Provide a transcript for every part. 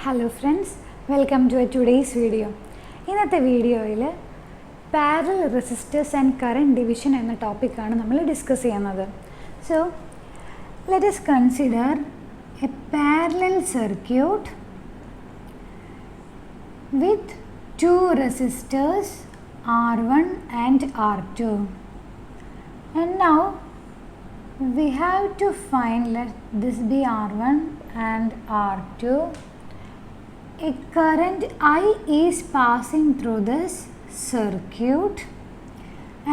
Hello friends, welcome to today's video. ഇന്നത്തെ വീഡിയോയിൽ parallel resistors and current division എന്ന ടോപ്പിക്കാണ് നമ്മൾ ഡിസ്കസ് ചെയ്യുന്നത്. So let us consider a parallel circuit with two resistors R1 and R2. And now we have to find, let this be R1 and R2. A current I is passing through this circuit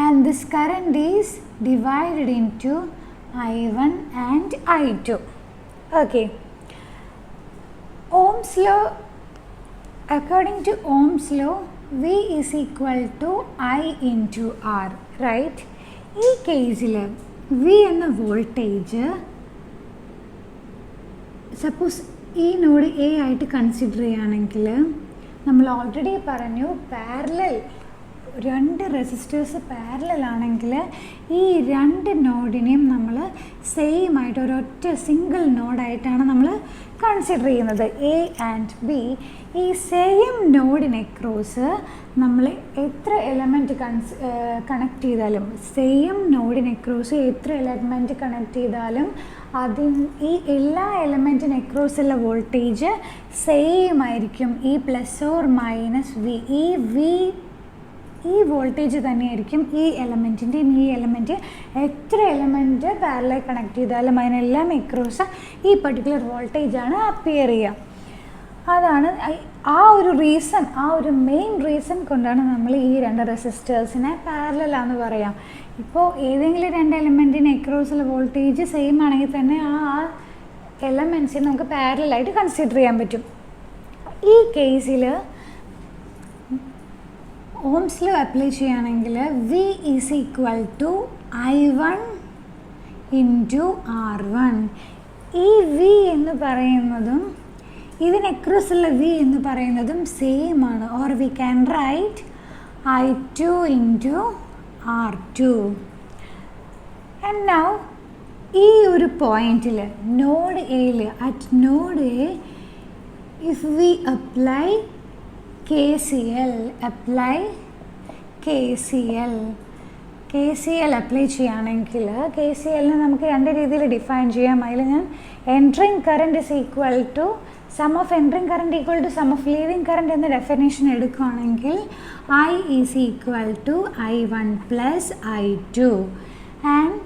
and this current is divided into I1 and I2. Okay. Ohm's law, according to Ohm's law, V is equal to I into R, right? ഈ കേസിൽ V എന്ന voltage suppose ഈ node A ആയിട്ട് consider ചെയ്യുകയാണെങ്കിൽ നമ്മൾ already പറഞ്ഞു parallel രണ്ട് resistors parallel ആണെങ്കിൽ ഈ രണ്ട് നോഡിനെയും നമ്മൾ സെയിം ആയിട്ട് ഒരൊറ്റ സിംഗിൾ നോഡായിട്ടാണ് നമ്മൾ കൺസിഡർ ചെയ്യുന്നത്. എ ആൻഡ് ബി ഈ സെയിം നോഡിനെ ക്രോസ് നമ്മൾ എത്ര എലമെൻറ്റ് കണക്ട് ചെയ്താലും സെയിം നോഡിനെ ക്രോസ് എത്ര എലമെൻറ്റ് കണക്ട് ചെയ്താലും ഈ എല്ലാ എലമെൻറ്റിന് അക്രോസുള്ള വോൾട്ടേജ് സെയിം ആയിരിക്കും. ഈ പ്ലസ് ഓർ മൈനസ് വി ഈ വോൾട്ടേജ് തന്നെയായിരിക്കും ഈ എലമെൻറ്റിൻ്റെയും. ഈ എലമെൻറ്റ് എത്ര എലമെൻറ്റ് പാരലൽ കണക്ട് ചെയ്താലും അതിനെല്ലാം അക്രോസ് ഈ പർട്ടിക്കുലർ വോൾട്ടേജാണ് അപ്പിയർ ചെയ്യുക. അതാണ് ആ ഒരു മെയിൻ റീസൺ കൊണ്ടാണ് നമ്മൾ ഈ രണ്ട് റെസിസ്റ്റേഴ്സിനെ പാരലലാന്ന് പറയാം. ഇപ്പോൾ ഏതെങ്കിലും രണ്ട് എലമെൻറ്റിന് അക്രോസുള്ള വോൾട്ടേജ് സെയിം ആണെങ്കിൽ തന്നെ ആ എലമെൻറ്റ്സിനെ നമുക്ക് പാരലലായിട്ട് കൺസിഡർ ചെയ്യാൻ പറ്റും. ഈ കേസിൽ ഓംസ് ലോ അപ്ലൈ ചെയ്യുകയാണെങ്കിൽ V is equal to I1 into R1. ഈ V എന്ന് പറയുന്നതും ഇതിന് അക്രോസുള്ള V എന്ന് പറയുന്നതും സെയിം ആണ്. Or we can write I2 into R2. And now ഈ ഒരു പോയിന്റിൽ നോഡ് എയിൽ at node A if we apply KCL apply ചെയ്യുകയാണെങ്കിൽ KCLനെ നമുക്ക് രണ്ട് രീതിയിൽ ഡിഫൈൻ ചെയ്യാം. അതിൽ ഞാൻ entering current is equal to sum of entering current equal to sum of leaving current എന്ന ഡെഫിനേഷൻ എടുക്കുകയാണെങ്കിൽ I is equal to I1 plus I2. And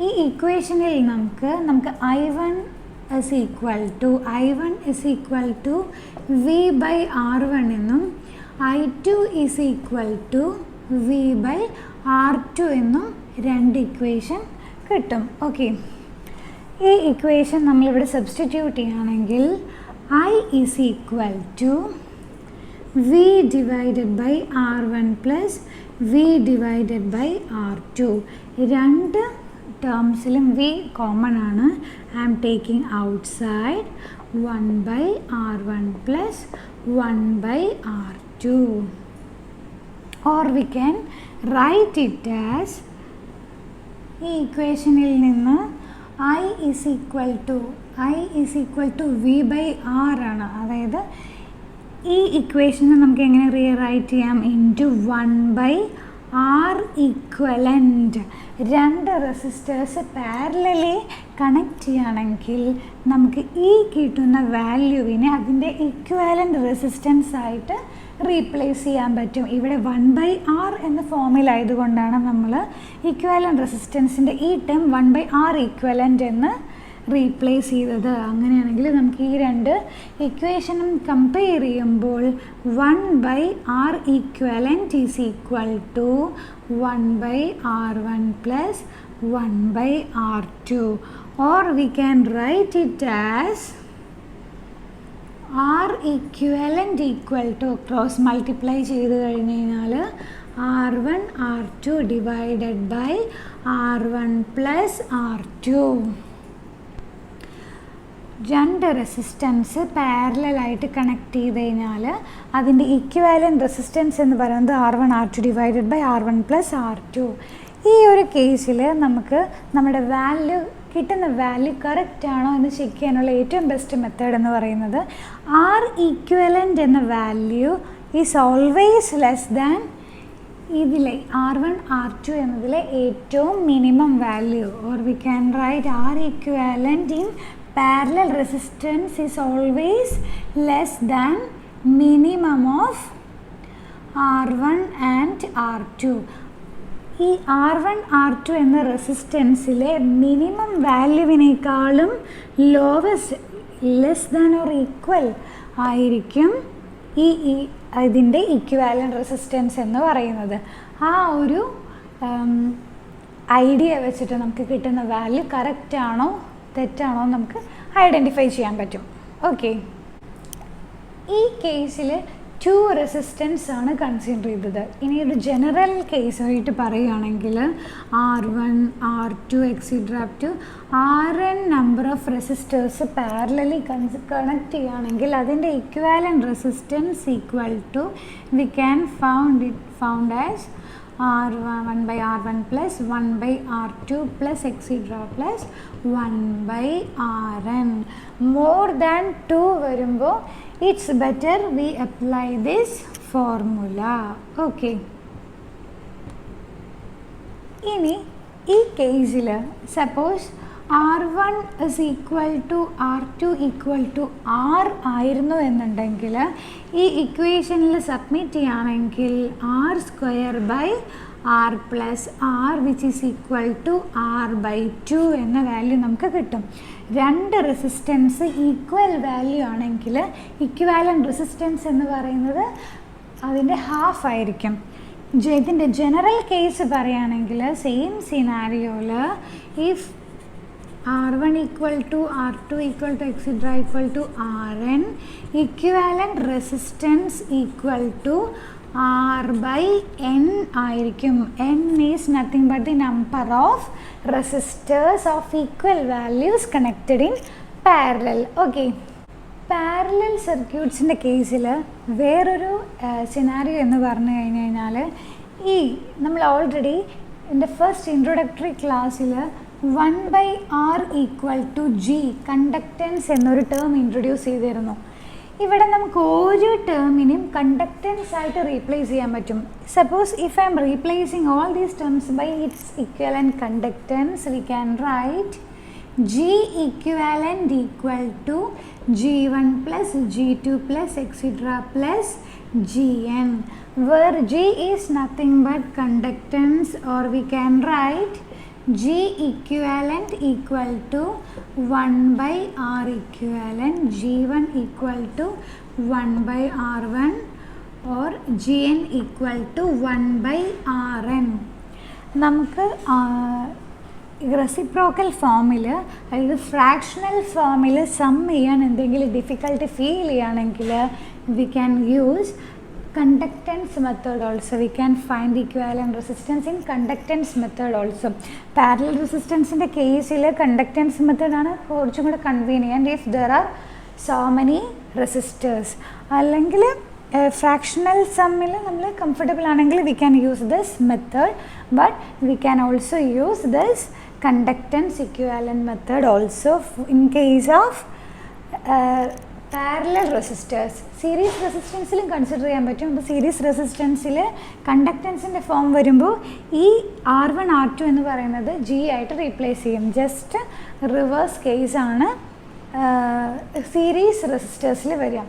ഈ ഇക്വേഷനിൽ നമുക്ക് I1 is equal to V by R1 എന്നും I2 is equal to V by R2 എന്നും രണ്ട് equation കിട്ടും. Okay, ഈ ഇക്വേഷൻ നമ്മളിവിടെ സബ്സ്റ്റിറ്റ്യൂട്ട് ചെയ്യുകയാണെങ്കിൽ I is equal to V divided by R1 plus V divided by R2. രണ്ട് ടേംസിലും V common ആണ്. I am taking outside 1 by R1 plus 1 by R2. Or we can write it as ഈ ഇക്വേഷനിൽ നിന്ന് I is equal to V by R ആണ്. അതായത് ഈ ഇക്വേഷനെ നമുക്ക് എങ്ങനെ റീറൈറ്റ് ചെയ്യാം? Into 1 by R equivalent. രണ്ട് റെസിസ്റ്റേഴ്സ് പാരലലി കണക്ട് ചെയ്യുകയാണെങ്കിൽ നമുക്ക് ഈ കിട്ടുന്ന വാല്യൂവിനെ അതിൻ്റെ ഇക്വാലൻ്റ് റെസിസ്റ്റൻസ് ആയിട്ട് റീപ്ലേസ് ചെയ്യാൻ പറ്റും. ഇവിടെ 1 by R എന്ന ഫോമിലായതുകൊണ്ടാണ് നമ്മൾ ഇക്വാലൻ്റ് റെസിസ്റ്റൻസിൻ്റെ ഈ ടേം 1 by R ഈക്വലൻ്റ് എന്ന് റീപ്ലേസ് ചെയ്തത്. അങ്ങനെയാണെങ്കിൽ നമുക്ക് ഈ രണ്ട് ഇക്വേഷനും കമ്പയർ ചെയ്യുമ്പോൾ 1 by R equivalent is equal to 1 by R1 plus 1 by R2. Or we can write it as R equivalent equal to cross multiply ചെയ്ത് കഴിഞ്ഞ് കഴിഞ്ഞാൽ R1 R2 divided by R1 plus R2. രണ്ട് resistance പാരലലായിട്ട് connect ചെയ്ത് കഴിഞ്ഞാൽ അതിൻ്റെ equivalent resistance എന്ന് പറയുന്നത് R1 R2 divided by R1 plus R2. ഈ ഒരു കേസിൽ നമുക്ക് നമ്മുടെ വാല്യൂ കിട്ടുന്ന വാല്യൂ കറക്റ്റ് ആണോ എന്ന് ചെക്ക് ചെയ്യാനുള്ള ഏറ്റവും ബെസ്റ്റ് മെത്തേഡ് എന്ന് പറയുന്നത് ആർ ഈക്വലൻ്റ് എന്ന value is always less than ഇതിലെ R1 R2 എന്നതിലെ ഏറ്റവും minimum value or we can right R equivalent in parallel resistance is always less than minimum of R1 and R2. ഈ R1 R2 എന്ന റെസിസ്റ്റൻസിലെ minimum വാല്യൂവിനേക്കാളും lowest less than or equal ആയിരിക്കും ഇതിൻ്റെ ഇക്വിവാലൻ്റ് resistance എന്ന് പറയുന്നത്. ആ ഒരു ഐഡിയ വെച്ചിട്ട് നമുക്ക് കിട്ടുന്ന വാല്യൂ കറക്റ്റ് ആണോ തെറ്റാണോ നമുക്ക് ഐഡൻറ്റിഫൈ ചെയ്യാൻ പറ്റും. ഓക്കെ, ഈ കേസിൽ 2 റെസിസ്റ്റൻസ് ആണ് കൺസിഡർ ചെയ്തത്. ഇനി ഒരു ജനറൽ കേസായിട്ട് പറയുകയാണെങ്കിൽ R1 R2 extra up to Rn number of resistors parallelly connect ചെയ്യുകയാണെങ്കിൽ അതിൻ്റെ equivalent resistance equal to we can found as R1 by R1 plus 1 by R2 plus etc plus 1 by Rn. More than 2 വരുമ്പോൾ it's better we apply this formula. Okay. ഇനി ഈ കേസിൽ suppose R1 is equal to R2 equal to R ആയിരുന്നു എന്നുണ്ടെങ്കിൽ ഈ ഇക്വേഷനിൽ submit ചെയ്യുകയാണെങ്കിൽ R square by R plus R which is equal to R by 2 എന്ന വാല്യൂ നമുക്ക് കിട്ടും. 2 റെസിസ്റ്റൻസ് ഈക്വൽ വാല്യൂ ആണെങ്കിൽ ഇക്വാലൻ്റ് റെസിസ്റ്റൻസ് എന്ന് പറയുന്നത് അതിൻ്റെ ഹാഫ് ആയിരിക്കും. ഇതിൻ്റെ ജനറൽ കേസ് പറയുകയാണെങ്കിൽ സെയിം സിനാരിയോയിൽ if R1 equal to R2 equal to etc equal to Rn, equivalent resistance equal to R by N ആയിരിക്കും. N is nothing but the number of resistors of equal values connected in parallel. Okay. Parallel സർക്യൂട്ട്സിൻ്റെ കേസിൽ വേറൊരു scenario എന്ന് പറഞ്ഞു കഴിഞ്ഞാൽ നമ്മൾ already എൻ്റെ first introductory ക്ലാസ്സിൽ 1 by R equal to G conductance എന്നൊരു ടേം ഇൻട്രൊഡ്യൂസ് ചെയ്തിരുന്നു. ഇവിടെ നമുക്ക് ഓരോ ടേമിനും കണ്ടക്റ്റൻസ് ആയിട്ട് റീപ്ലേസ് ചെയ്യാൻ പറ്റും. Suppose if I am replacing all these terms by its equivalent conductance we can write G equivalent equal to G1 plus G2 plus etc plus Gn, where G is nothing but conductance, or we can write G equivalent equal to 1 by R equivalent, G1 equal to 1 by R1 or Gn equal to 1 by Rn. നമുക്ക് reciprocal ഫോമിൽ അതായത് fractional ഫോമിൽ sum ചെയ്യാൻ എന്തെങ്കിലും difficulty feel ചെയ്യുകയാണെങ്കിൽ we can use conductance method also. We can find equivalent resistance in conductance method also. Parallel റെസിസ്റ്റൻസിൻ്റെ കേസിൽ conductance മെത്തേഡാണ് കുറച്ചും കൂടെ convenient if there are so many resistors. അല്ലെങ്കിൽ ഫ്രാക്ഷണൽ സമ്മിൽ നമ്മൾ കംഫർട്ടബിൾ ആണെങ്കിൽ we can use this method, but we can also use this conductance equivalent method also in case of parallel resistors. Series റെസിസ്റ്റൻസിലും consider ചെയ്യാൻ പറ്റും. അപ്പോൾ series റെസിസ്റ്റൻസിൽ കണ്ടക്റ്റൻസിൻ്റെ form വരുമ്പോൾ ഈ R1 R2 എന്ന് പറയുന്നത് G ആയിട്ട് റീപ്ലേസ് ചെയ്യും. ജസ്റ്റ് റിവേഴ്സ് കേസാണ് സീരീസ് റെസിസ്റ്റേഴ്സിൽ വരിക.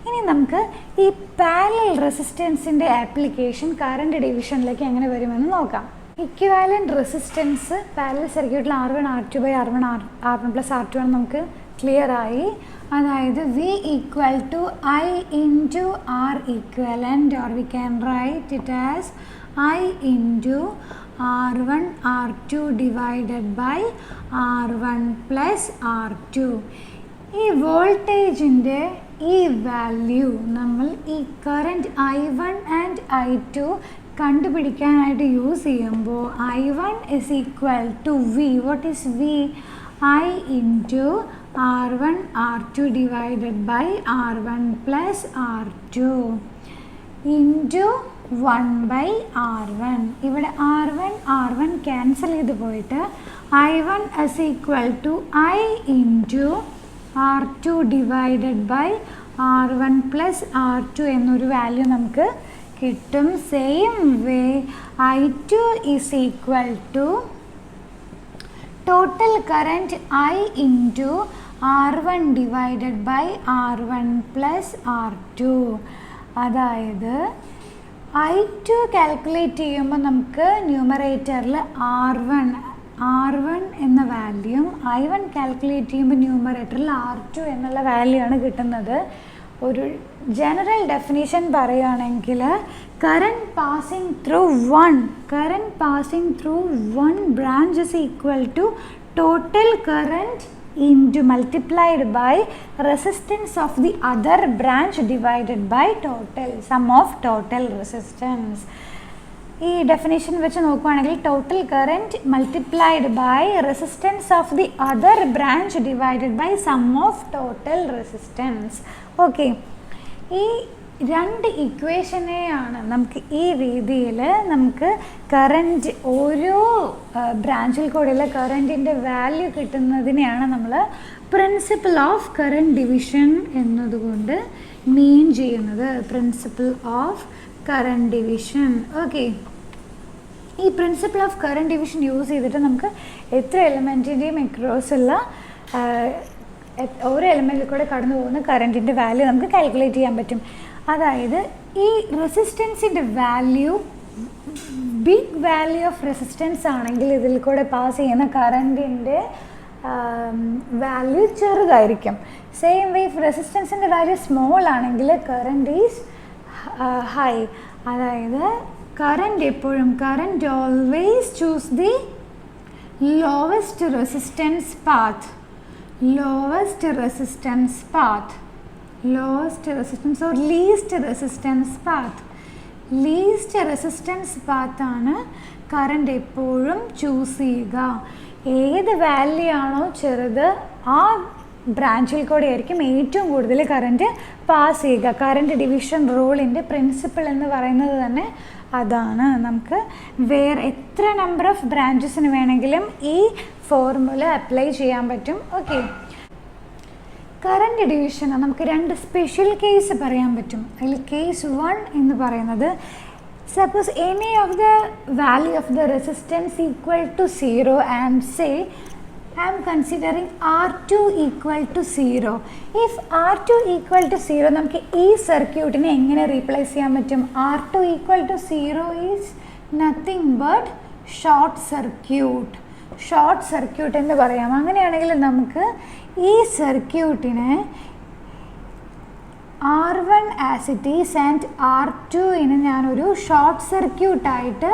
ഇനി നമുക്ക് ഈ പാരലൽ റെസിസ്റ്റൻസിൻ്റെ ആപ്ലിക്കേഷൻ കറണ്ട് ഡിവിഷനിലേക്ക് എങ്ങനെ വരുമെന്ന് നോക്കാം. ഇക്വാലൻ്റ് റെസിസ്റ്റൻസ് പാരലൽ സർക്യൂട്ടിൽ R1 R2 by R1 plus R2 ആണ് നമുക്ക് ക്ലിയർ ആയി. അതായത് V equal to I into R equivalent, or we can write it as I into R1 R2 divided by R1 plus R2. ഈ വോൾട്ടേജിൻ്റെ ഈ value നമ്മൾ ഈ current I1 and I2 കണ്ടുപിടിക്കാനായിട്ട് use ചെയ്യുമ്പോൾ I1 is equal to V. What is V? I into R1 R2 divided by R1 plus R2 into 1/R1. ഇവിടെ R1 cancel ചെയ്ത് പോയിട്ട് I1 is equal to I into R2 divided by R1 plus R2 എന്നൊരു value നമുക്ക് കിട്ടും. Same way I2 is equal to total current I into R1 divided by R1 plus R2. അതായത് I2 calculate ചെയ്യുമ്പോൾ നമുക്ക് ന്യൂമറേറ്ററിൽ R1 എന്ന വാല്യൂം I1 calculate ചെയ്യുമ്പോൾ ന്യൂമറേറ്ററിൽ R2 എന്നുള്ള വാല്യൂ ആണ് കിട്ടുന്നത്. ഒരു ജനറൽ ഡെഫിനിഷൻ പറയുകയാണെങ്കിൽ current passing through one branch is equal to total current into multiplied by resistance of the other branch divided by total sum of total resistance. ഈ definition വെച്ച് നോക്കുകയാണെങ്കിൽ total current multiplied by resistance of the other branch divided by sum of total resistance. Okay, ഈ രണ്ട് ഇക്വേഷനെയാണ് നമുക്ക് ഈ രീതിയിൽ നമുക്ക് current ഓരോ ബ്രാഞ്ചിൽ കൂടെയുള്ള കറൻറ്റിൻ്റെ വാല്യൂ കിട്ടുന്നതിനെയാണ് നമ്മൾ പ്രിൻസിപ്പിൾ ഓഫ് കറൻറ്റ് ഡിവിഷൻ എന്നതുകൊണ്ട് മീൻ ചെയ്യുന്നത്. Principle of current division. Okay, ഈ principle of current division use ചെയ്തിട്ട് നമുക്ക് എത്ര എലമെൻറ്റിൻ്റെയും അക്രോസുള്ള ഓരോ എലമെൻറ്റിൽ കൂടെ കടന്നു പോകുന്ന കറൻറ്റിൻ്റെ വാല്യൂ നമുക്ക് കാൽക്കുലേറ്റ് ചെയ്യാൻ പറ്റും. അതായത് ഈ റെസിസ്റ്റൻസിൻ്റെ value big value of resistance ആണെങ്കിൽ ഇതിൽ കൂടെ പാസ് ചെയ്യുന്ന കറൻറ്റിൻ്റെ വാല്യൂ ചെറുതായിരിക്കും. സെയിം വേ റെസിസ്റ്റൻസിൻ്റെ വാല്യൂ സ്മോൾ ആണെങ്കിൽ കറൻറ്റ് ഈസ് ഹൈ. അതായത് current always choose the lowest resistance path or least resistance path ആണ് കറൻറ്റ് എപ്പോഴും ചൂസ് ചെയ്യുക. ഏത് വാല്യൂ ആണോ ചെറുത് ആ ബ്രാഞ്ചിൽ കൂടെ ആയിരിക്കും ഏറ്റവും കൂടുതൽ കറൻറ്റ് പാസ് ചെയ്യുക. കറൻറ്റ് ഡിവിഷൻ റൂളിൻ്റെ പ്രിൻസിപ്പിൾ എന്ന് പറയുന്നത് തന്നെ അതാണ്. നമുക്ക് വേറെ എത്ര നമ്പർ ഓഫ് ബ്രാഞ്ചസിന് വേണമെങ്കിലും ഈ ഫോർമുല അപ്ലൈ ചെയ്യാൻ പറ്റും. ഓക്കെ, കറൻറ്റ് ഡിവിഷന് നമുക്ക് രണ്ട് സ്പെഷ്യൽ കേസ് പറയാൻ പറ്റും. അതിൽ കേസ് 1 എന്ന് പറയുന്നത് suppose any of the value of the resistance equal to 0 and say I am considering R2 equal to 0. If R2 equal to 0 നമുക്ക് ഈ സർക്യൂട്ടിനെ എങ്ങനെ റീപ്ലേസ് ചെയ്യാൻ പറ്റും? R2 equal to 0 is nothing but short circuit എന്ന് പറയാം. അങ്ങനെയാണെങ്കിൽ നമുക്ക് ഈ സർക്യൂട്ടിനെ R1 as it is and R2നെ ഞാനൊരു ഷോർട്ട് സർക്യൂട്ടായിട്ട്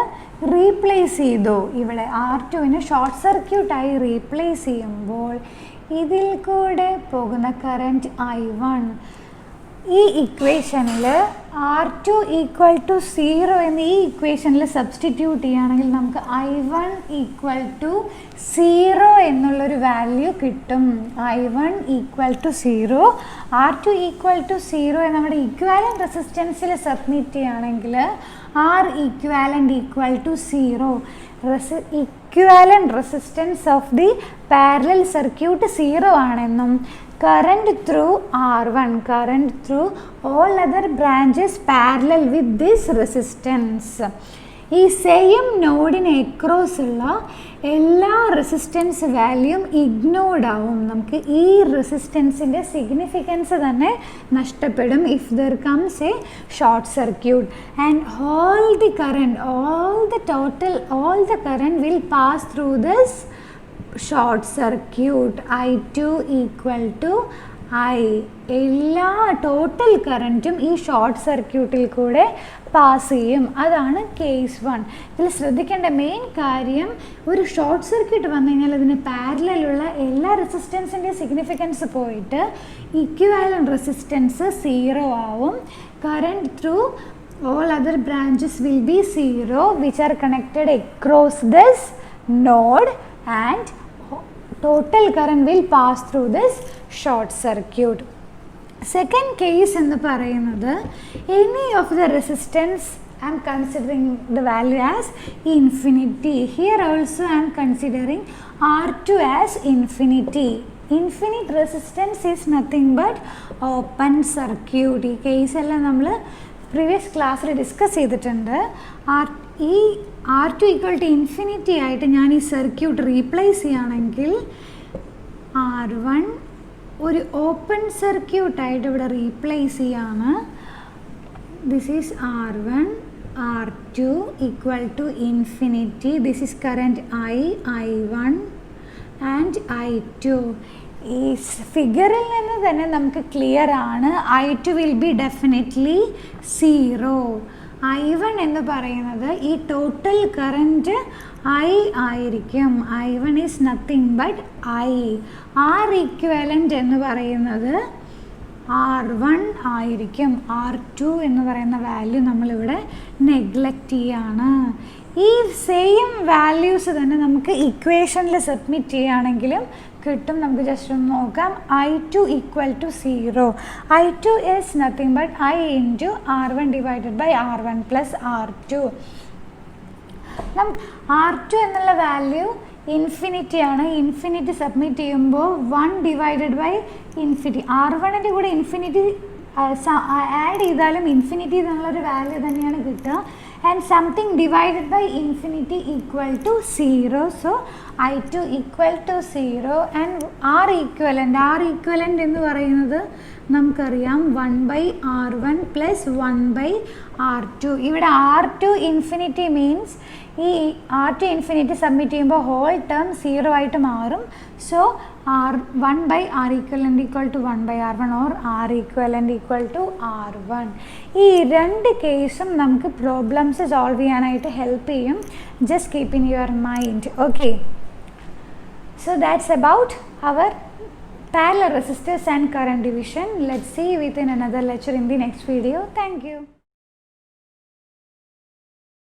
റീപ്ലേസ് ചെയ്തു. ഇവിടെ R2നെ ഷോർട്ട് സർക്യൂട്ടായി റീപ്ലേസ് ചെയ്യുമ്പോൾ ഇതിൽ കൂടെ പോകുന്ന കറൻറ്റ് I1 ഈ ഇക്വേഷനിൽ R2 ഈക്വൽ ടു 0 എന്ന് ഈ ഇക്വേഷനിൽ സബ്സ്റ്റിറ്റ്യൂട്ട് ചെയ്യുകയാണെങ്കിൽ നമുക്ക് I1 ഈക്വൽ ടു 0 എന്നുള്ളൊരു വാല്യൂ കിട്ടും. I1 equal to 0, R2 equal to 0 എന്ന് നമ്മുടെ ഇക്വാലൻ്റ് റെസിസ്റ്റൻസിൽ സബ്മിറ്റ് ചെയ്യുകയാണെങ്കിൽ R equivalent equal to 0. Equivalent resistance of the parallel circuit 0 ആണെന്നും current through R1, current through all other branches parallel with this resistance. ഈ same നോഡിന് across ഉള്ള എല്ലാ resistance വാല്യൂം ignored ആവും. നമുക്ക് ഈ റെസിസ്റ്റൻസിൻ്റെ സിഗ്നിഫിക്കൻസ് തന്നെ നഷ്ടപ്പെടും if there comes A short circuit and all the current will pass through this short circuit. I2 equal to I. എല്ലാ ടോട്ടൽ കറൻറ്റും ഈ ഷോർട്ട് സർക്യൂട്ടിൽ കൂടെ പാസ് ചെയ്യും. അതാണ് കേസ് 1. ഇതിൽ ശ്രദ്ധിക്കേണ്ട മെയിൻ കാര്യം, ഒരു ഷോർട്ട് സർക്യൂട്ട് വന്നു കഴിഞ്ഞാൽ അതിന് പാരലലുള്ള എല്ലാ റെസിസ്റ്റൻസിൻ്റെ സിഗ്നിഫിക്കൻസ് പോയിട്ട് ഇക്വിവാലൻ്റ് റെസിസ്റ്റൻസ് 0 ആവും. Current through all other branches will be 0 which are connected across this node and total current will pass through this short circuit. Second case എന്ന് പറയുന്നത് any of the resistance I am considering the value as infinity. Here also I am considering R2 as infinity. Infinite resistance is nothing but open circuit. ഈ കേസെല്ലാം നമ്മൾ previous ക്ലാസ്സിൽ discuss ചെയ്തിട്ടുണ്ട്. ഈ R2 equal to infinity ആയിട്ട് ഞാൻ ഈ circuit replace ചെയ്യുകയാണെങ്കിൽ R1 ഒരു ഓപ്പൺ സർക്യൂട്ടായിട്ട് ഇവിടെ റീപ്ലേസ് ചെയ്യാണ്. This is R1, R2 equal to infinity. This is current I1 and I2. ഈ ഫിഗറിൽ നിന്ന് തന്നെ നമുക്ക് ക്ലിയർ ആണ് I2 will be definitely 0. I1 എന്ന് പറയുന്നത് ഈ ടോട്ടൽ കറൻറ്റ് I ആയിരിക്കും. I1 is nothing but I. R equivalent എന്ന് പറയുന്നത് R1 ആയിരിക്കും. R2 എന്ന് പറയുന്ന വാല്യൂ നമ്മളിവിടെ നെഗ്ലക്റ്റ് ചെയ്യാണ്. ഈ സെയിം വാല്യൂസ് തന്നെ നമുക്ക് ഇക്വേഷനിൽ സബ്മിറ്റ് ചെയ്യുകയാണെങ്കിലും കിട്ടും. നമുക്ക് ജസ്റ്റ് ഒന്ന് നോക്കാം. I2 equal to 0. I2 is nothing but I into R1 divided by R1 plus R2. നമുക്ക് R2 എന്നുള്ള വാല്യൂ ഇൻഫിനിറ്റി ആണ്. ഇൻഫിനിറ്റി സബ്മിറ്റ് ചെയ്യുമ്പോൾ 1 ഡിവൈഡഡ് ബൈ ഇൻഫിനിറ്റി, R1ൻ്റെ കൂടെ ഇൻഫിനിറ്റി ആഡ് ചെയ്താലും ഇൻഫിനിറ്റി എന്നുള്ളൊരു വാല്യൂ തന്നെയാണ് കിട്ടുക. And something divided by infinity equal to 0. So I2 equal to 0. And R equivalent എന്ന് പറയുന്നത് നമുക്കറിയാം 1/R1 പ്ലസ് 1/R2. ഇവിടെ R2 ഇൻഫിനിറ്റി മീൻസ് ഈ R2 ഇൻഫിനിറ്റി സബ്മിറ്റ് ചെയ്യുമ്പോൾ ഹോൾ ടേം 0 ആയിട്ട് മാറും. So R1/R equivalent equal to 1/R1 or R equivalent equal to R1. ഈ രണ്ട് കേസും നമുക്ക് പ്രോബ്ലംസ് സോൾവ് ചെയ്യാനായിട്ട് ഹെൽപ്പ് ചെയ്യും. Just keep in your mind. Okay, so that's about our parallel resistors and current division. Let's see within another lecture in the next video. Thank you.